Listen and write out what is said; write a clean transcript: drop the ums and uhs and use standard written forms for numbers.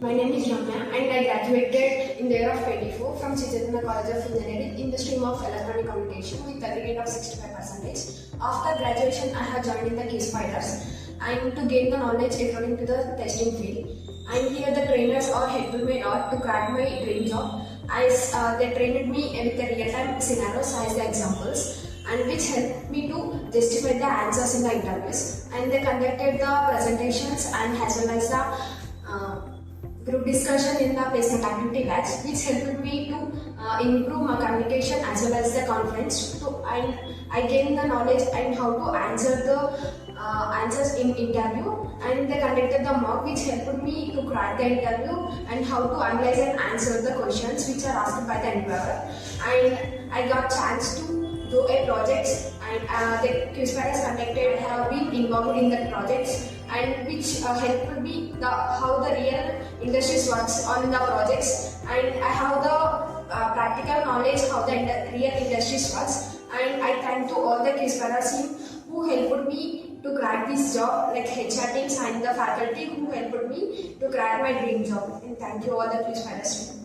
My name is Ramya and I graduated in the year of 24 from Chetna College of Engineering in the stream of Electronic Communication with a grade of 65%. After graduation, I have joined in the Qspiders and to gain the knowledge according to the testing field. And here the trainers are helped me a lot to crack my dream job as they trained me with the real-time scenarios as the examples, and which helped me to justify the answers in the interviews. And they conducted the presentations and as well as the group discussion in the placement activity batch, which helped me to improve my communication as well as the confidence. And I gained the knowledge and how to answer the answers in interview. And they conducted the mock, which helped me to crack the interview and how to analyze and answer the questions which are asked by the interviewer. And I got chance to do a project, and the Qspiders conducted have been involved in the projects, and which helped me how the real industries works on the projects, and I have the practical knowledge how the real industries works. And I thank to all the Qspiders team who helped me to crack this job, like HR teams and the faculty who helped me to crack my dream job. And thank you all the Qspiders team.